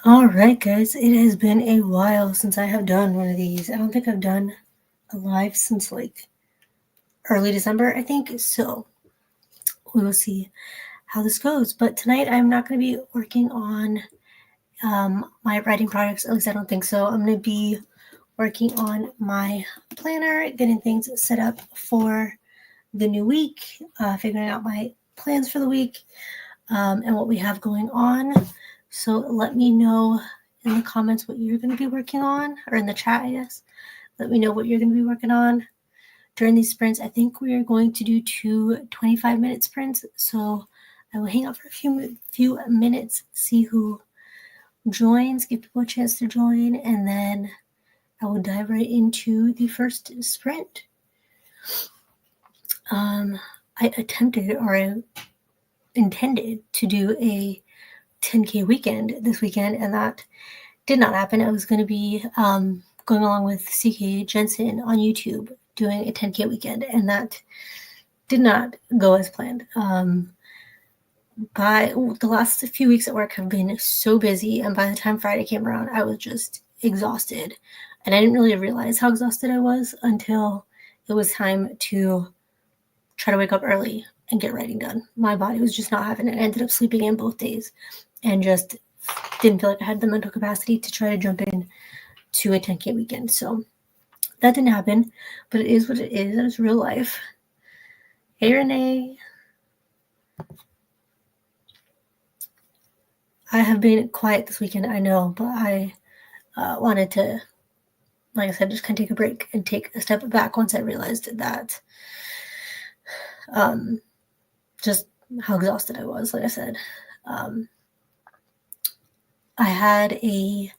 All right, guys, it has been a while since I have done one of these. I don't think I've done a live since like early December, I think. So we will see how this goes. But tonight I'm not going to be working on my writing projects. At least I don't think so. I'm going to be working on my planner, getting things set up for the new week, figuring out my plans for the week, and what we have going on. So let me know in the comments what you're going to be working on, or in the chat, I guess. Let me know what you're going to be working on during these sprints. I think we are going to do two 25-minute sprints. So I will hang out for a few minutes, see who joins, give people a chance to join, and then I will dive right into the first sprint. I attempted, or I intended to do a 10K weekend this weekend, and that did not happen. I was going to be going along with CK Jensen on YouTube doing a 10K weekend, and that did not go as planned. By the last few weeks at work have been so busy, and by the time Friday came around, I was just exhausted, and I didn't really realize how exhausted I was until it was time to try to wake up early and get writing done. My body was just not having it. I ended up sleeping in both days and just didn't feel like I had the mental capacity to try to jump in to a 10K weekend. So that didn't happen, but it is what it is. It's real life. Hey, Renee. I have been quiet this weekend, I know, but I wanted to, like I said, just kind of take a break and take a step back once I realized that just how exhausted I was. Like I said, I've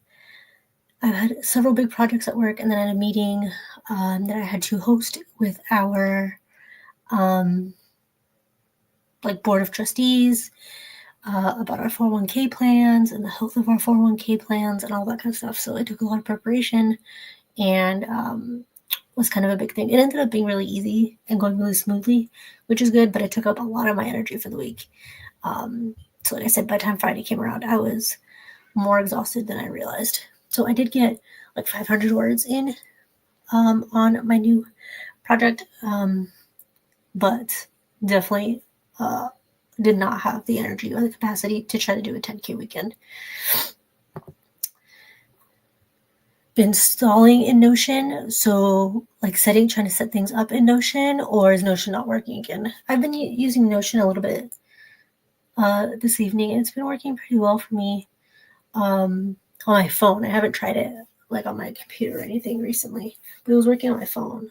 had several big projects at work, and then I had a meeting that I had to host with our board of trustees about our 401k plans and the health of our 401k plans and all that kind of stuff. So it took a lot of preparation and was kind of a big thing. It ended up being really easy and going really smoothly, which is good, but it took up a lot of my energy for the week. So like I said, by the time Friday came around, I was more exhausted than I realized. So I did get like 500 words in on my new project, but definitely did not have the energy or the capacity to try to do a 10K weekend. Been stalling in Notion, so like trying to set things up in Notion, or is Notion not working again? I've been using Notion a little bit this evening, and it's been working pretty well for me on my phone. I haven't tried it like on my computer or anything recently, but it was working on my phone.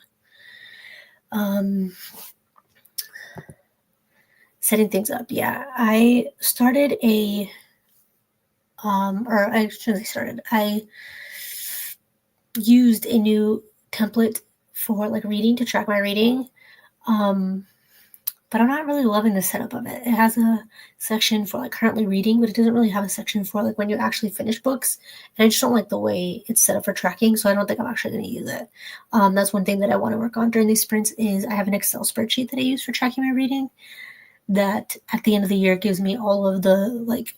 Setting things up, yeah. I started I used a new template for like reading to track my reading. But I'm not really loving the setup of it. It has a section for like currently reading, but it doesn't really have a section for like when you actually finish books. And I just don't like the way it's set up for tracking, so I don't think I'm actually going to use it. That's one thing that I want to work on during these sprints is I have an Excel spreadsheet that I use for tracking my reading that at the end of the year gives me all of the like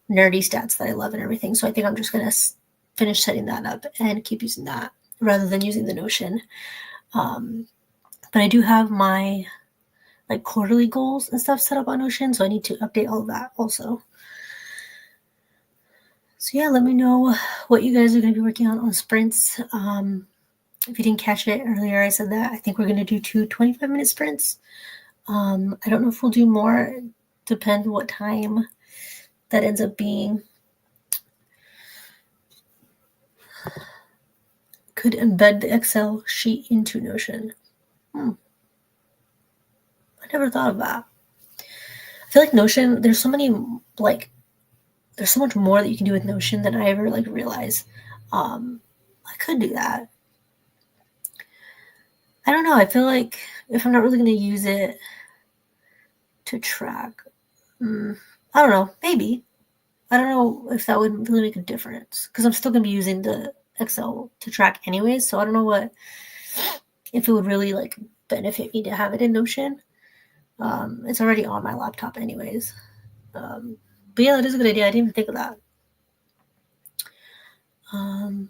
nerdy stats that I love and everything. So I think I'm just going to finish setting that up and keep using that rather than using the Notion. But I do have my like quarterly goals and stuff set up on Notion, so I need to update all of that also. So yeah, let me know what you guys are going to be working on sprints. If you didn't catch it earlier, I said that I think we're going to do two 25-minute sprints. I don't know if we'll do more, depend what time that ends up being. Could embed the Excel sheet into Notion. I never thought of that. I feel like Notion, there's so much more that you can do with Notion than I ever like realize. I could do that. I don't know. I feel like if I'm not really going to use it to track, I don't know. Maybe. I don't know if that would really make a difference because I'm still going to be using the Excel to track anyways. So I don't know if it would really like benefit me to have it in Notion. It's already on my laptop anyways. But yeah, that is a good idea. I didn't even think of that. So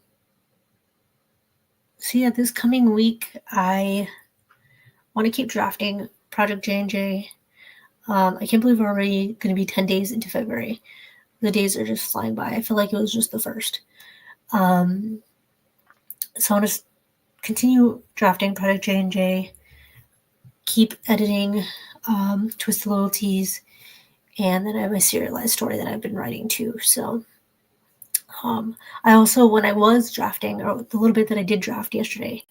yeah, this coming week, I want to keep drafting Project J&J. I can't believe we're already going to be 10 days into February. The days are just flying by. I feel like it was just the first. So I want to continue drafting Project J&J, keep editing Twisted Loyalties, and then I have my serialized story that I've been writing too. So I also, when I was drafting, or the little bit that I did draft yesterday,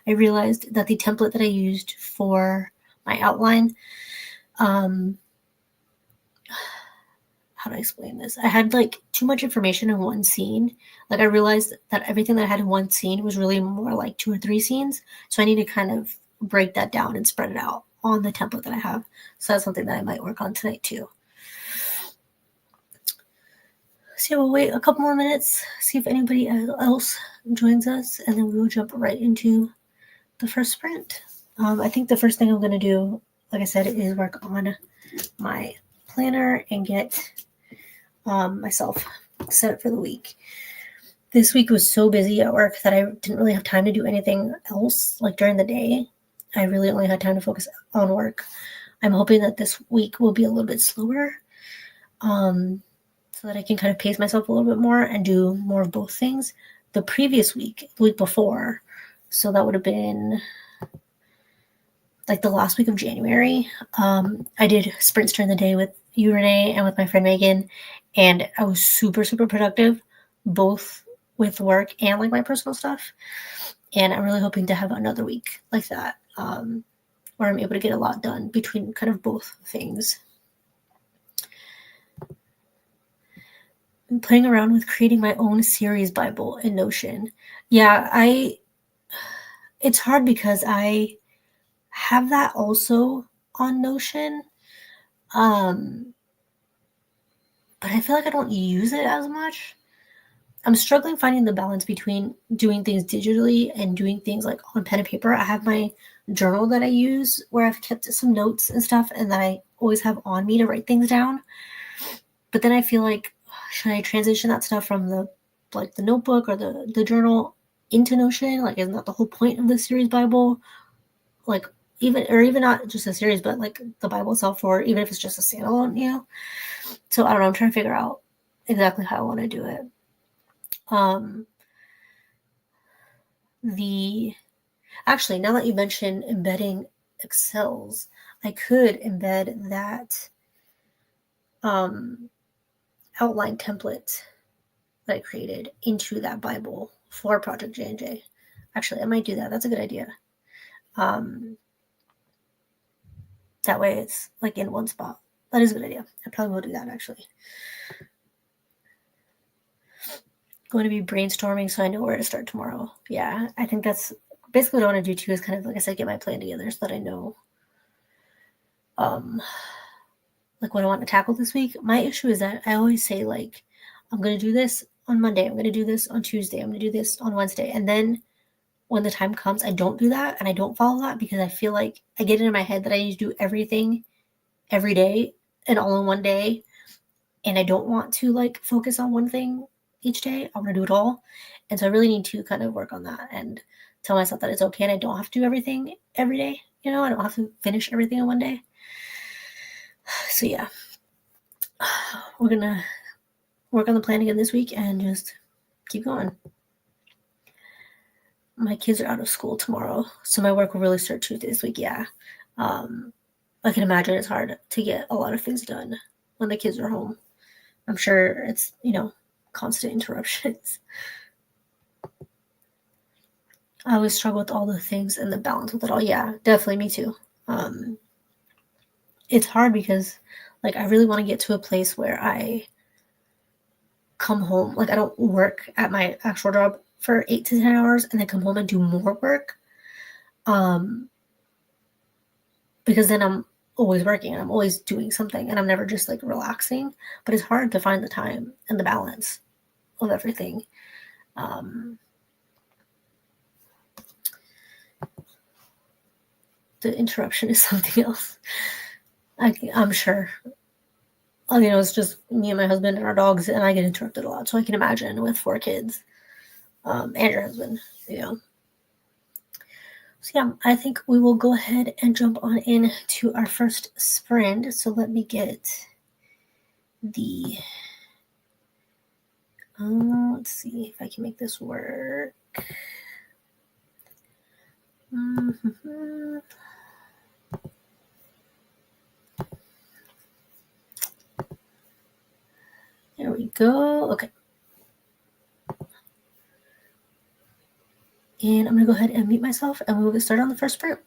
I realized that the template that I used for my outline, how do I explain this? I had like too much information in one scene. Like I realized that everything that I had in one scene was really more like 2 or 3 scenes. So I need to kind of break that down and spread it out on the template that I have. So that's something that I might work on tonight too. So we'll wait a couple more minutes, see if anybody else joins us, and then we will jump right into the first sprint. I think the first thing I'm going to do, like I said, is work on my planner and get myself set up for the week. This week was so busy at work that I didn't really have time to do anything else. Like during the day, I really only had time to focus on work. I'm hoping that this week will be a little bit slower, so that I can kind of pace myself a little bit more and do more of both things. The previous week, the week before, so that would have been like the last week of January, I did sprints during the day with you, Renee, and with my friend Megan, and I was super, super productive, both with work and like my personal stuff. And I'm really hoping to have another week like that, where I'm able to get a lot done between kind of both things. I'm playing around with creating my own series Bible in Notion. Yeah, it's hard because I have that also on Notion, but I feel like I don't use it as much. I'm struggling finding the balance between doing things digitally and doing things like on pen and paper. I have my journal that I use where I've kept some notes and stuff and that I always have on me to write things down. But then I feel like, should I transition that stuff from the notebook or the journal into Notion? Like, isn't that the whole point of the series Bible? Like, even not just a series, but like the Bible itself, or even if it's just a standalone, you know? So I don't know. I'm trying to figure out exactly how I want to do it. Actually, now that you mentioned embedding Excels, I could embed that outline template that I created into that Bible for Project J&J. Actually, I might do that. That's a good idea. That way it's like in one spot. That is a good idea. I probably will do that actually. Going to be brainstorming so I know where to start tomorrow. Yeah, I think that's basically what I want to do too, is kind of, like I said, get my plan together so that I know like what I want to tackle this week. My issue is that I always say like, I'm going to do this on Monday. I'm going to do this on Tuesday. I'm going to do this on Wednesday. And then when the time comes, I don't do that and I don't follow that because I feel like I get it in my head that I need to do everything every day and all in one day. And I don't want to like focus on one thing each day. I want to do it all. And so I really need to kind of work on that and tell myself that it's okay and I don't have to do everything every day. You know, I don't have to finish everything in one day. So yeah, we're going to work on the plan again this week and just keep going. My kids are out of school tomorrow, so my work will really start Tuesday this week. Yeah. I can imagine it's hard to get a lot of things done when the kids are home. I'm sure it's, constant interruptions. I always struggle with all the things and the balance with it all. Yeah, definitely me too. It's hard because like I really want to get to a place where I come home, like I don't work at my actual job for 8 to 10 hours and then come home and do more work. Because then I'm always working and I'm always doing something and I'm never just like relaxing, but it's hard to find the time and the balance of everything. The interruption is something else. I'm sure. It's just me and my husband and our dogs, and I get interrupted a lot. So I can imagine with 4 kids. and your husband, So yeah, I think we will go ahead and jump on into our first sprint. So let me get the, let's see if I can make this work. Mm-hmm. There we go. Okay. And I'm going to go ahead and mute myself and we will get started on the first sprint.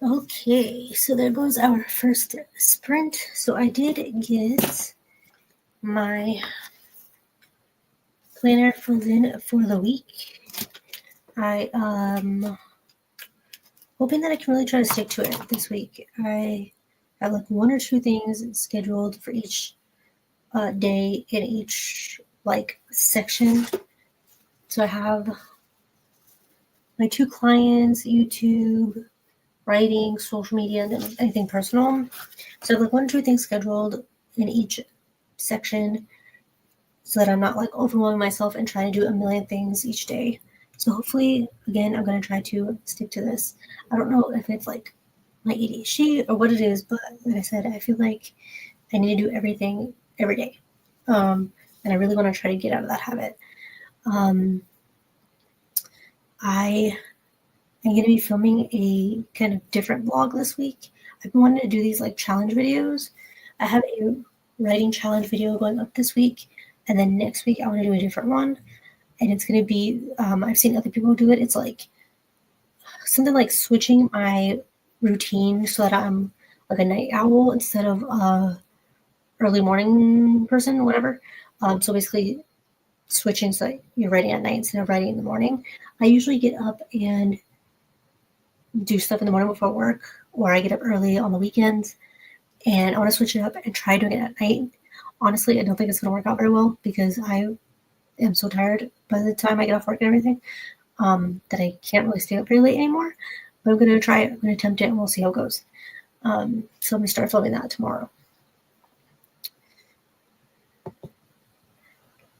Okay, so there goes our first sprint. So I did get my planner filled in for the week. I hoping that I can really try to stick to it this week. I have like one or two things scheduled for each day in each like section. So I have my 2 clients, YouTube, writing, social media, and then anything personal. So I have like one or two things scheduled in each section so that I'm not like overwhelming myself and trying to do a million things each day. So hopefully, again, I'm going to try to stick to this. I don't know if it's like my ADHD or what it is, but like I said, I feel like I need to do everything every day. And I really want to try to get out of that habit. I am going to be filming a kind of different vlog this week. I've been wanting to do these like challenge videos. I have a writing challenge video going up this week, and then next week I want to do a different one. And it's going to be, I've seen other people do it. It's like something like switching my routine so that I'm like a night owl instead of a early morning person, whatever. So basically switching so that you're writing at night instead of writing in the morning. I usually get up and do stuff in the morning before work, or I get up early on the weekends, and I want to switch it up and try doing it at night. Honestly, I don't think it's going to work out very well because I am so tired by the time I get off work and everything that I can't really stay up very late anymore. But I'm going to try it. I'm going to attempt it, and we'll see how it goes. So I'm going to start filming that tomorrow.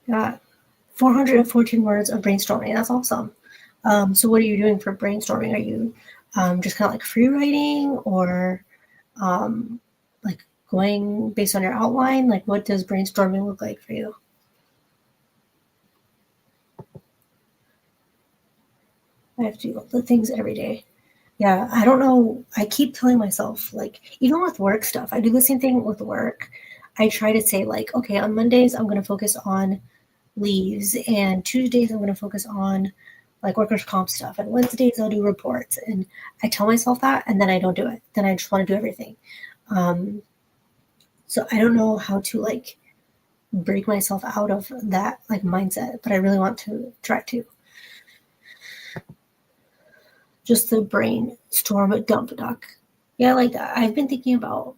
Got 414 words of brainstorming. That's awesome. So what are you doing for brainstorming? Are you just kind of like free writing, or like going based on your outline? Like, what does brainstorming look like for you? I have to do all the things every day. Yeah, I don't know. I keep telling myself, like, even with work stuff, I do the same thing with work. I try to say, like, okay, on Mondays, I'm going to focus on leaves, and Tuesdays, I'm going to focus on like workers' comp stuff, and Wednesdays, I'll do reports. And I tell myself that, and then I don't do it. Then I just want to do everything. So I don't know how to like break myself out of that like mindset, but I really want to try to. Just the brainstorm dump duck. Yeah, like I've been thinking about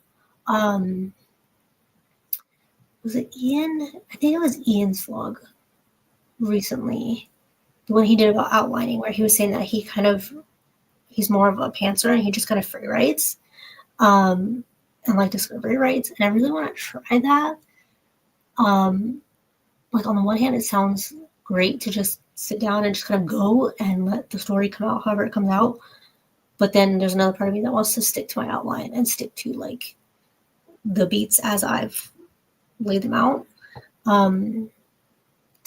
was it Ian? I think it was Ian's vlog recently. The one he did about outlining, where he was saying that he's more of a pantser and he just kind of free writes. And like discovery writes. And I really want to try that. Like on the one hand, it sounds great to just sit down and just kind of go and let the story come out however it comes out. But then there's another part of me that wants to stick to my outline and stick to like the beats as I've laid them out. So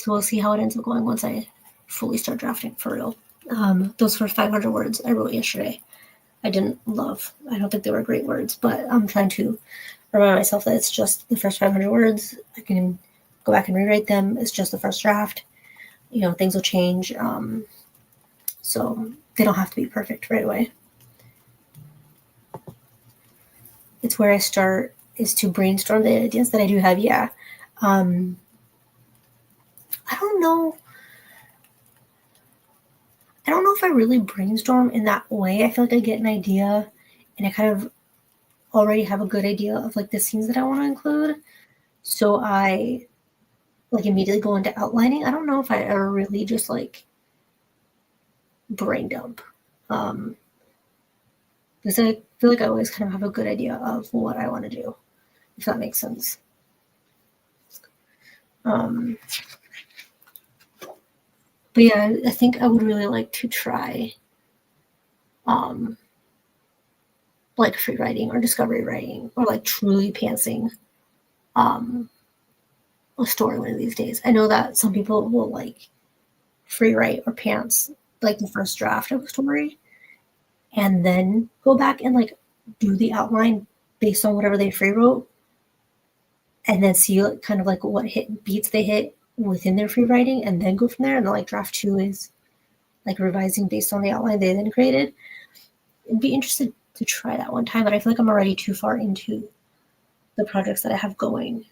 we'll see how it ends up going once I fully start drafting for real. Those first 500 words I wrote yesterday, I didn't love. I don't think they were great words, but I'm trying to remind myself that it's just the first 500 words. I can go back and rewrite them. It's just the first draft. You know, things will change. So they don't have to be perfect right away. It's where I start is to brainstorm the ideas that I do have. Yeah. I don't know. I don't know if I really brainstorm in that way. I feel like I get an idea and I kind of already have a good idea of like the scenes that I want to include. So I like immediately go into outlining. I don't know if I ever really just like brain dump. Because I feel like I always kind of have a good idea of what I want to do, if that makes sense. But yeah, I think I would really like to try like free writing or discovery writing or like truly pantsing a story one of these days. I know that some people will like free write or pants like the first draft of a story and then go back and like do the outline based on whatever they free wrote and then see like, kind of like what hit beats they hit within their free writing and then go from there. And then like draft 2 is like revising based on the outline they then created. I'd be interested to try that one time, but I feel like I'm already too far into the projects that I have going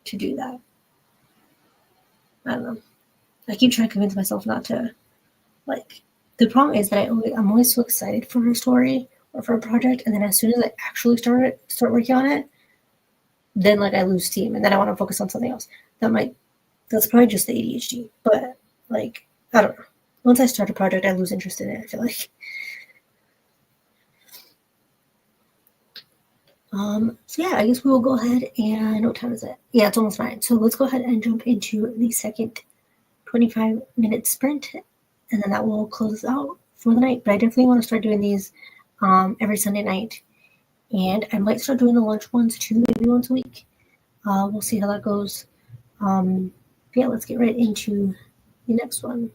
to do that. I don't know. I keep trying to convince myself not to. Like, the problem is that I'm always so excited for a story or for a project, and then as soon as I actually start working on it, then like I lose steam, and then I want to focus on something else. That's probably just the ADHD, but like I don't know. Once I start a project, I lose interest in it. I feel like. So yeah, I guess we will go ahead and what time is it? Yeah, it's almost 9. So let's go ahead and jump into the second 25-minute sprint, and then that will close us out for the night. But I definitely want to start doing these every Sunday night, and I might start doing the lunch ones too, maybe once a week. We'll see how that goes. Yeah, let's get right into the next one.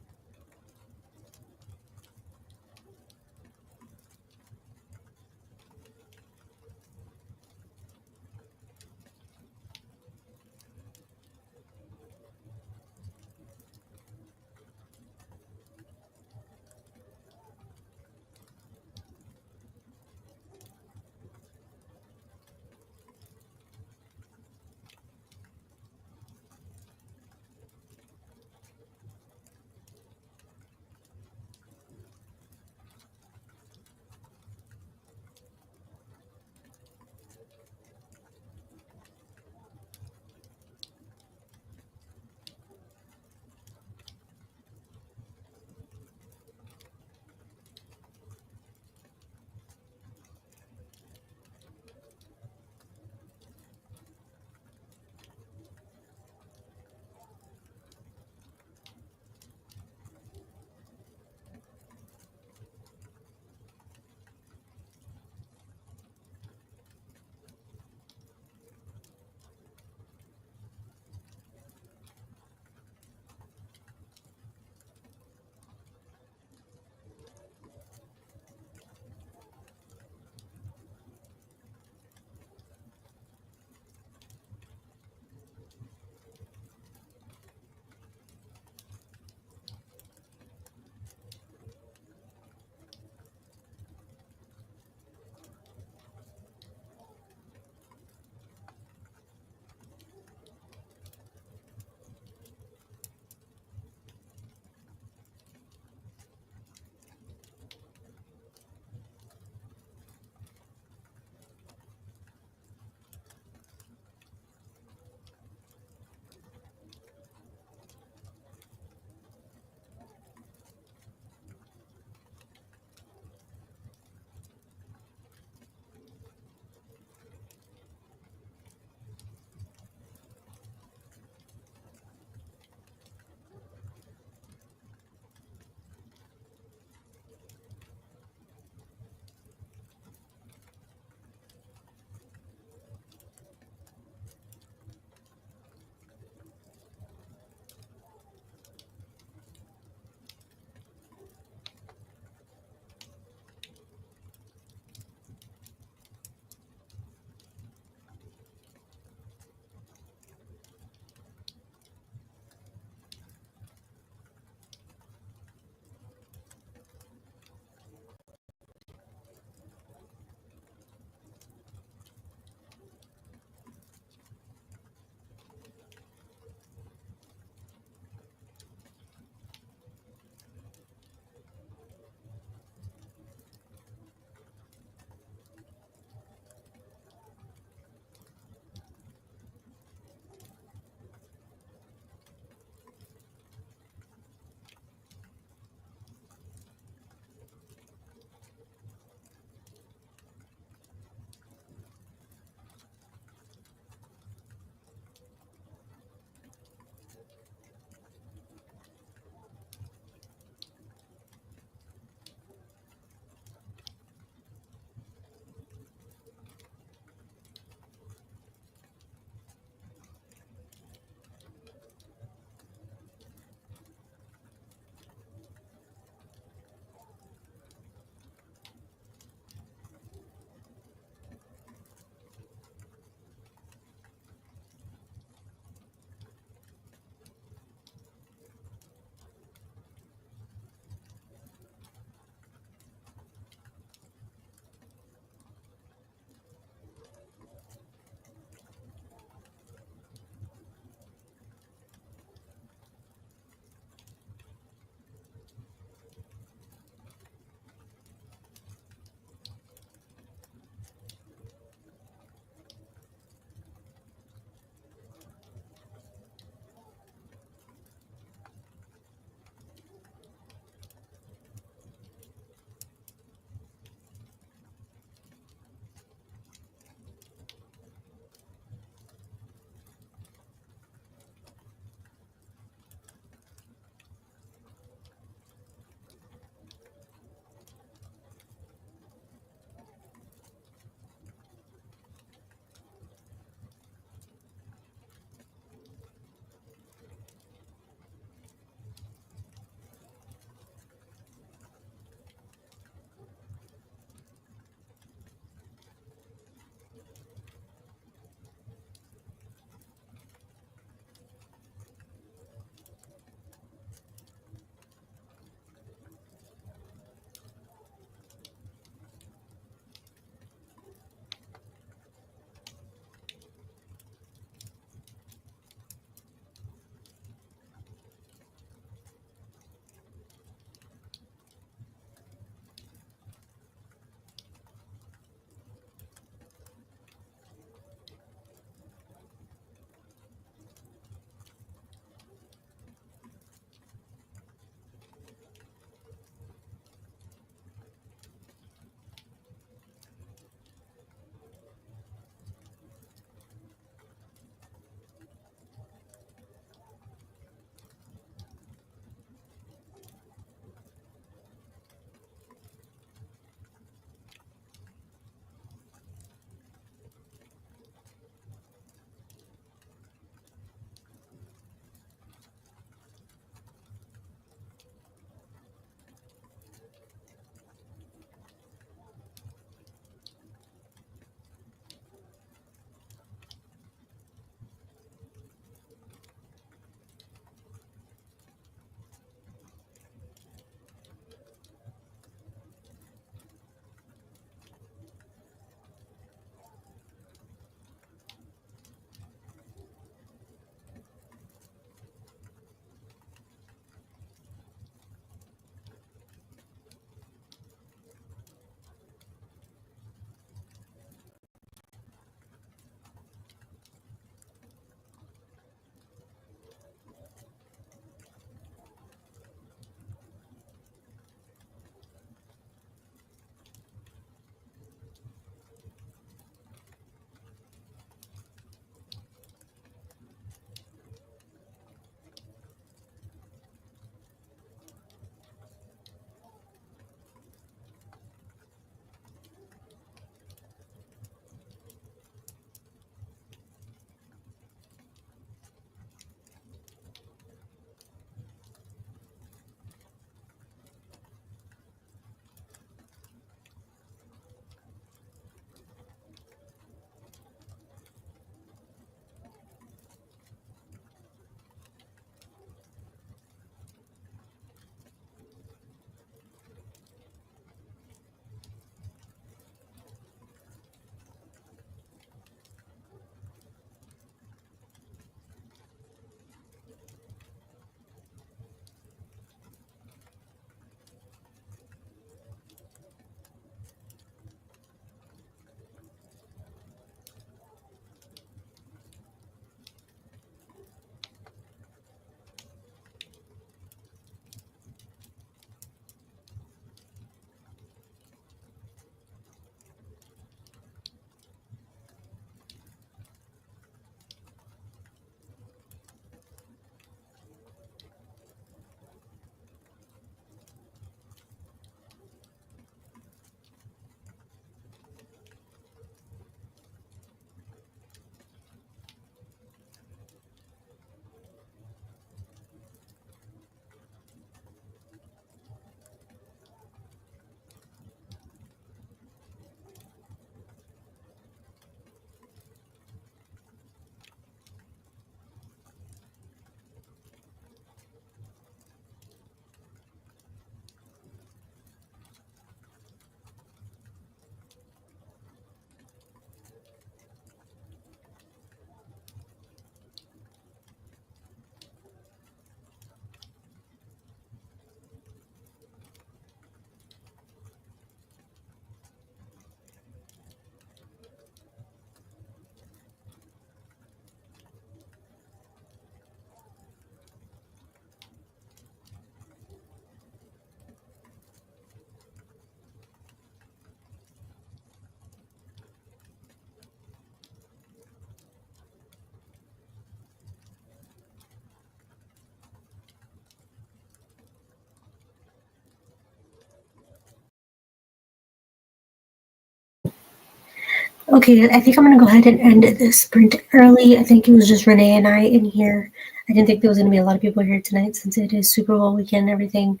Okay, I think I'm gonna go ahead and end this sprint early. I think it was just Renee and I in here. I didn't think there was gonna be a lot of people here tonight since it is Super Bowl weekend and everything.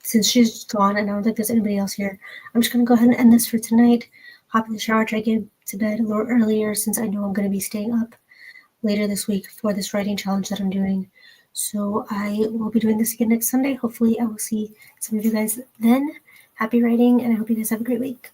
Since she's gone and I don't think there's anybody else here, I'm just gonna go ahead and end this for tonight. Hop in the shower, try to get to bed a little earlier since I know I'm gonna be staying up later this week for this writing challenge that I'm doing. So I will be doing this again next Sunday. Hopefully I will see some of you guys then. Happy writing, and I hope you guys have a great week.